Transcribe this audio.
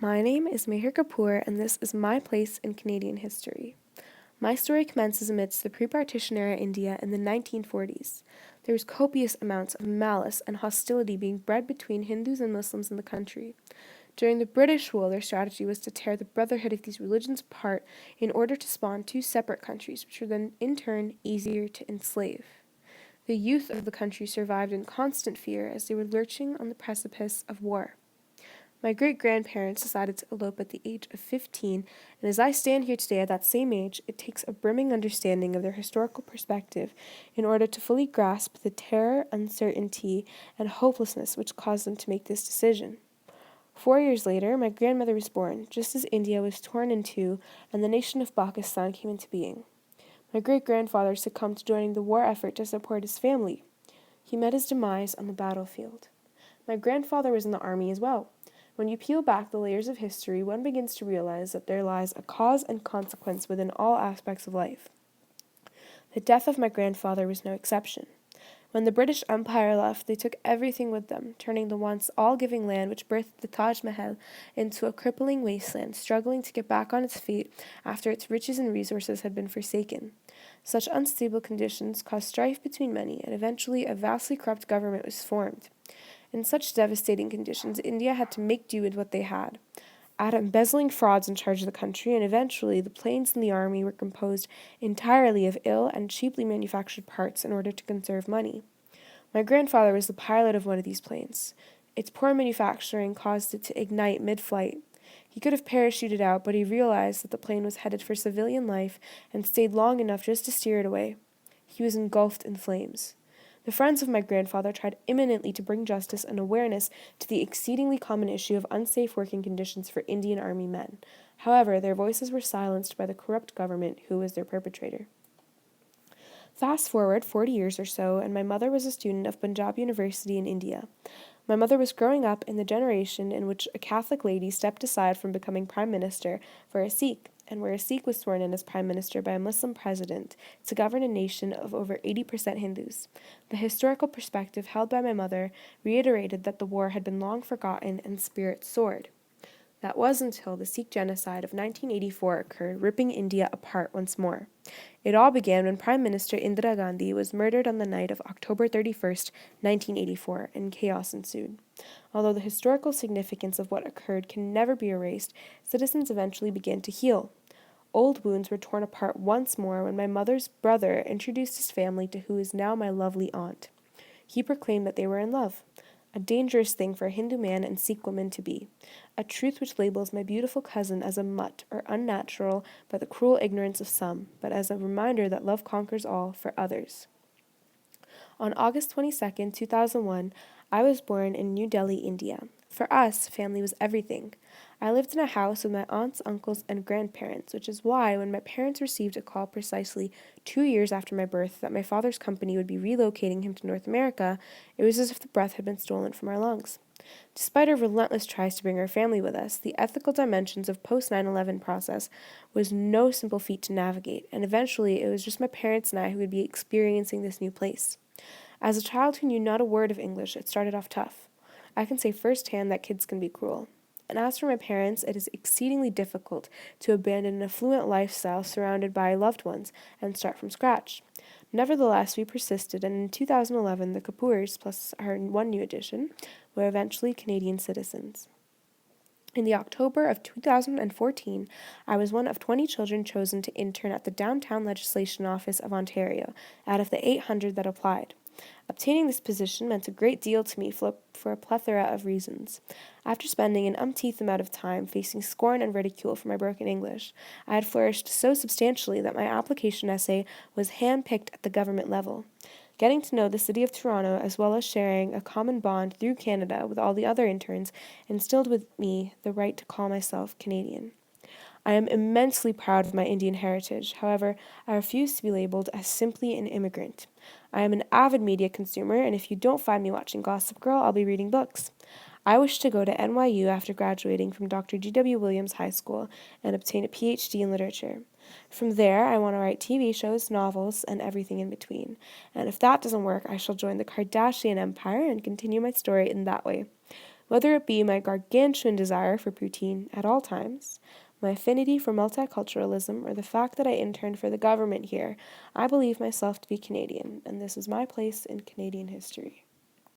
My name is Meher Kapoor, and this is my place in Canadian history. My story commences amidst the pre-partition era India in the 1940s. There was copious amounts of malice and hostility being bred between Hindus and Muslims in the country. During the British rule, their strategy was to tear the brotherhood of these religions apart in order to spawn two separate countries, which were then in turn easier to enslave. The youth of the country survived in constant fear as they were lurching on the precipice of war. My great-grandparents decided to elope at the age of 15, and as I stand here today at that same age, it takes a brimming understanding of their historical perspective in order to fully grasp the terror, uncertainty, and hopelessness which caused them to make this decision. 4 years later, my grandmother was born, just as India was torn in two and the nation of Pakistan came into being. My great-grandfather succumbed to joining the war effort to support his family. He met his demise on the battlefield. My grandfather was in the army as well. When you peel back the layers of history, one begins to realize that there lies a cause and consequence within all aspects of life. The death of my grandfather was no exception. When the British Empire left, they took everything with them, turning the once all-giving land which birthed the Taj Mahal into a crippling wasteland, struggling to get back on its feet after its riches and resources had been forsaken. Such unstable conditions caused strife between many, and eventually a vastly corrupt government was formed. In such devastating conditions, India had to make do with what they had. Add embezzling frauds in charge of the country, and eventually the planes in the army were composed entirely of ill and cheaply manufactured parts in order to conserve money. My grandfather was the pilot of one of these planes. Its poor manufacturing caused it to ignite mid-flight. He could have parachuted out, but he realized that the plane was headed for civilian life and stayed long enough just to steer it away. He was engulfed in flames. The friends of my grandfather tried imminently to bring justice and awareness to the exceedingly common issue of unsafe working conditions for Indian Army men. However, their voices were silenced by the corrupt government who was their perpetrator. Fast forward 40 years or so, and my mother was a student of Punjab University in India. My mother was growing up in the generation in which a Catholic lady stepped aside from becoming prime minister for a Sikh, and where a Sikh was sworn in as prime minister by a Muslim president to govern a nation of over 80% Hindus. The historical perspective held by my mother reiterated that the war had been long forgotten and spirits soared. That was until the Sikh genocide of 1984 occurred, ripping India apart once more. It all began when Prime Minister Indira Gandhi was murdered on the night of October 31st, 1984, and chaos ensued. Although the historical significance of what occurred can never be erased, citizens eventually began to heal. Old wounds were torn apart once more when my mother's brother introduced his family to who is now my lovely aunt. He proclaimed that they were in love, a dangerous thing for a Hindu man and Sikh woman to be, a truth which labels my beautiful cousin as a mutt or unnatural by the cruel ignorance of some, but as a reminder that love conquers all for others. On August 22nd, 2001, I was born in New Delhi, India. For us, family was everything. I lived in a house with my aunts, uncles, and grandparents, which is why when my parents received a call precisely 2 years after my birth that my father's company would be relocating him to North America, it was as if the breath had been stolen from our lungs. Despite our relentless tries to bring our family with us, the ethical dimensions of post-9/11 process was no simple feat to navigate, and eventually it was just my parents and I who would be experiencing this new place. As a child who knew not a word of English, it started off tough. I can say firsthand that kids can be cruel. And as for my parents, it is exceedingly difficult to abandon an affluent lifestyle surrounded by loved ones and start from scratch. Nevertheless, we persisted, and in 2011, the Kapoors, plus our one new addition, were eventually Canadian citizens. In the October of 2014, I was one of 20 children chosen to intern at the Downtown Legislation Office of Ontario, out of the 800 that applied. Obtaining this position meant a great deal to me for a plethora of reasons. After spending an umpteenth amount of time facing scorn and ridicule for my broken English, I had flourished so substantially that my application essay was hand-picked at the government level. Getting to know the city of Toronto, as well as sharing a common bond through Canada with all the other interns, instilled with me the right to call myself Canadian. I am immensely proud of my Indian heritage. However, I refuse to be labeled as simply an immigrant. I am an avid media consumer, and if you don't find me watching Gossip Girl, I'll be reading books. I wish to go to NYU after graduating from Dr. G.W. Williams High School and obtain a PhD in literature. From there, I want to write TV shows, novels, and everything in between. And if that doesn't work, I shall join the Kardashian empire and continue my story in that way. Whether it be my gargantuan desire for poutine at all times, my affinity for multiculturalism, or the fact that I interned for the government here, I believe myself to be Canadian, and this is my place in Canadian history.